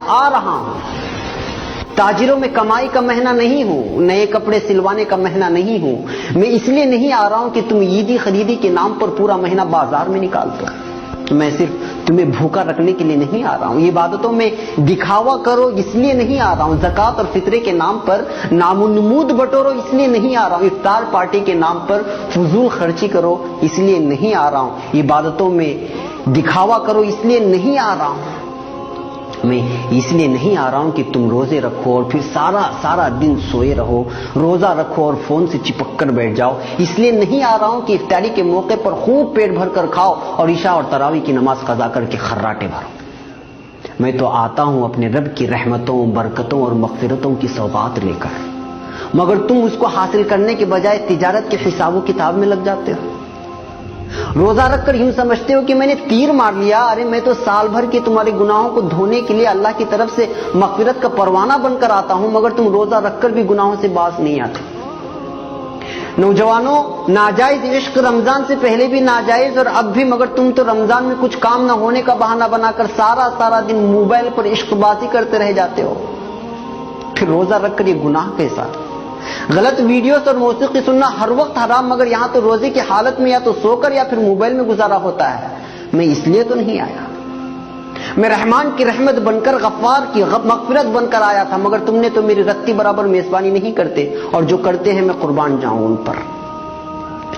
آ رہا ہوں، تاجروں میں کمائی کا مہینہ نہیں ہوں، نئے کپڑے سلوانے کا مہینہ نہیں ہوں، میں اس لیے نہیں آ رہا ہوں کہ تم عیدی خریدی کے نام پر پورا مہینہ بازار میں نکال دو، میں صرف تمہیں بھوکا رکھنے کے لیے نہیں آ رہا ہوں، عبادتوں میں دکھاوا کرو اس لیے نہیں آ رہا ہوں، زکوٰۃ اور فطرے کے نام پر نام و نمود بٹورو اس لیے نہیں آ رہا ہوں، افطار پارٹی کے نام پر فضول خرچی کرو اس لیے نہیں آ رہا ہوں، عبادتوں میں دکھاوا کرو اس لیے نہیں آ رہا ہوں، میں اس لیے نہیں آ رہا ہوں کہ تم روزے رکھو اور پھر سارا دن سوئے رہو، روزہ رکھو اور فون سے چپک کر بیٹھ جاؤ، اس لیے نہیں آ رہا ہوں کہ افطاری کے موقع پر خوب پیٹ بھر کر کھاؤ اور عشاء اور تراویح کی نماز قضا کر کے خراٹے بھرو، میں تو آتا ہوں اپنے رب کی رحمتوں، برکتوں اور مغفرتوں کی سوغات لے کر، مگر تم اس کو حاصل کرنے کے بجائے تجارت کے حساب و کتاب میں لگ جاتے ہو، روزہ رکھ کر یوں سمجھتے ہو کہ میں نے تیر مار لیا، ارے میں تو سال بھر کے تمہارے گناہوں کو دھونے کے لیے اللہ کی طرف سے مغفرت کا پروانہ بن کر آتا ہوں، مگر تم روزہ رکھ کر بھی گناہوں سے باز نہیں آتے۔ نوجوانوں، ناجائز عشق رمضان سے پہلے بھی ناجائز اور اب بھی، مگر تم تو رمضان میں کچھ کام نہ ہونے کا بہانہ بنا کر سارا دن موبائل پر عشق بازی کرتے رہ جاتے ہو، پھر روزہ رکھ کر یہ گناہ کیسا؟ غلط ویڈیوز اور موسیقی سننا ہر وقت حرام، مگر یہاں تو روزے کی حالت میں یا تو سو کر یا پھر موبائل میں گزارا ہوتا ہے، میں اس لیے تو نہیں آیا، میں رحمان کی رحمت بن کر، غفار کی مغفرت بن کر آیا تھا، مگر تم نے تو میری رتی برابر میزبانی نہیں کرتے، اور جو کرتے ہیں میں قربان جاؤں ان پر،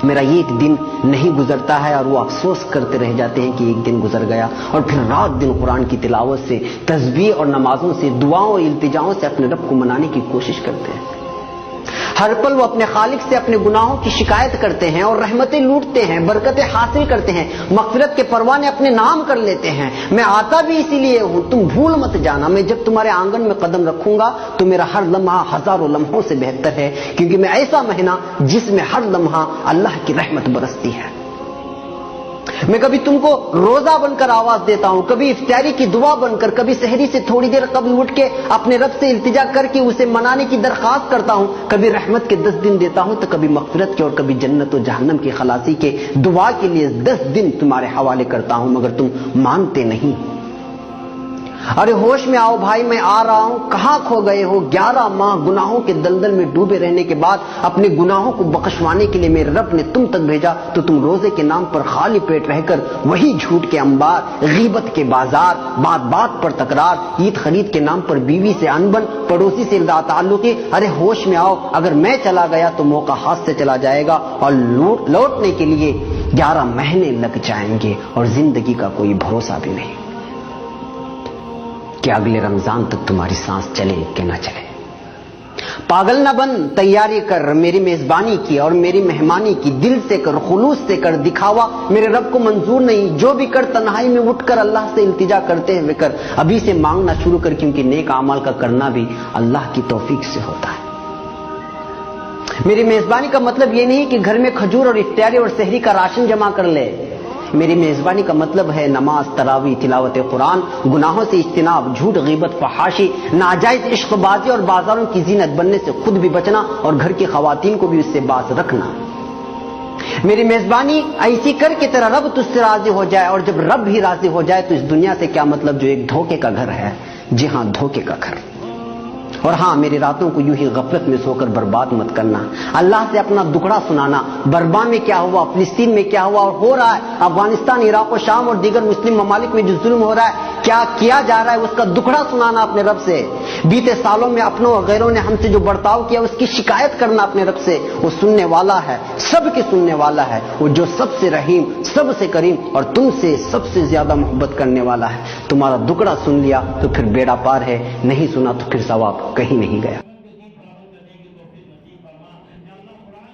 میرا یہ ایک دن نہیں گزرتا ہے اور وہ افسوس کرتے رہ جاتے ہیں کہ ایک دن گزر گیا، اور پھر رات دن قرآن کی تلاوت سے، تسبیح اور نمازوں سے، دعاؤں اور التجاؤں سے اپنے رب کو منانے کی کوشش کرتے ہیں، ہر پل وہ اپنے خالق سے اپنے گناہوں کی شکایت کرتے ہیں اور رحمتیں لوٹتے ہیں، برکتیں حاصل کرتے ہیں، مغفرت کے پروانے اپنے نام کر لیتے ہیں، میں آتا بھی اسی لیے ہوں، تم بھول مت جانا، میں جب تمہارے آنگن میں قدم رکھوں گا تو میرا ہر لمحہ ہزاروں لمحوں سے بہتر ہے، کیونکہ میں ایسا مہینہ جس میں ہر لمحہ اللہ کی رحمت برستی ہے، میں کبھی تم کو روزہ بن کر آواز دیتا ہوں، کبھی افطاری کی دعا بن کر، کبھی سحری سے تھوڑی دیر قبل اٹھ کے اپنے رب سے التجا کر کے اسے منانے کی درخواست کرتا ہوں، کبھی رحمت کے 10 دن دیتا ہوں تو کبھی مغفرت کے، اور کبھی جنت و جہنم کی خلاصی کے دعا کے لیے 10 دن تمہارے حوالے کرتا ہوں، مگر تم مانتے نہیں۔ ارے ہوش میں آؤ بھائی، میں آ رہا ہوں، کہاں کھو گئے ہو؟ 11 ماہ گناہوں کے دلدل میں ڈوبے رہنے کے بعد اپنے گناہوں کو بخشوانے کے لیے میرے رب نے تم تک بھیجا، تو تم روزے کے نام پر خالی پیٹ رہ کر وہی جھوٹ کے انبار، غیبت کے بازار، بات پر تکرار، عید خرید کے نام پر بیوی سے انبن، پڑوسی سے لا تعلقی۔ ارے ہوش میں آؤ، اگر میں چلا گیا تو موقع ہاتھ سے چلا جائے گا اور لوٹنے کے لیے 11 مہینے لگ جائیں گے، اور زندگی کا کوئی بھروسہ بھی نہیں کہ اگلے رمضان تک تمہاری سانس چلے کہ نہ چلے۔ پاگل نہ بن، تیاری کر میری میزبانی کی اور میری مہمانی کی، دل سے کر، خلوص سے کر، دکھاوا میرے رب کو منظور نہیں، جو بھی کر تنہائی میں اٹھ کر اللہ سے التجا کرتے ہوئے کر، ابھی سے مانگنا شروع کر، کیونکہ نیک اعمال کا کرنا بھی اللہ کی توفیق سے ہوتا ہے۔ میری میزبانی کا مطلب یہ نہیں کہ گھر میں کھجور اور افطاری اور سحری کا راشن جمع کر لے، میری میزبانی کا مطلب ہے نماز، تراویح، تلاوت قرآن، گناہوں سے اجتناب، جھوٹ، غیبت، فحاشی، ناجائز عشق بازی اور بازاروں کی زینت بننے سے خود بھی بچنا اور گھر کی خواتین کو بھی اس سے باز رکھنا۔ میری میزبانی ایسی کر کے تیرا رب تجھ سے راضی ہو جائے، اور جب رب ہی راضی ہو جائے تو اس دنیا سے کیا مطلب جو ایک دھوکے کا گھر ہے، جی ہاں دھوکے کا گھر۔ اور ہاں، میری راتوں کو یوں ہی غفلت میں سو کر برباد مت کرنا، اللہ سے اپنا دکھڑا سنانا، برما میں کیا ہوا، فلسطین میں کیا ہوا اور ہو رہا ہے، افغانستان، عراق و شام اور دیگر مسلم ممالک میں جو ظلم ہو رہا ہے، کیا کیا جا رہا ہے، اس کا دکھڑا سنانا اپنے رب سے۔ بیتے سالوں میں اپنوں اور غیروں نے ہم سے جو برتاؤ کیا اس کی شکایت کرنا اپنے رب سے، وہ سننے والا ہے، سب کے سننے والا ہے، وہ جو سب سے رحیم، سب سے کریم اور تم سے سب سے زیادہ محبت کرنے والا ہے۔ تمہارا دکھڑا سن لیا تو پھر بیڑا پار ہے، نہیں سنا تو پھر ثواب کہیں نہیں گیا۔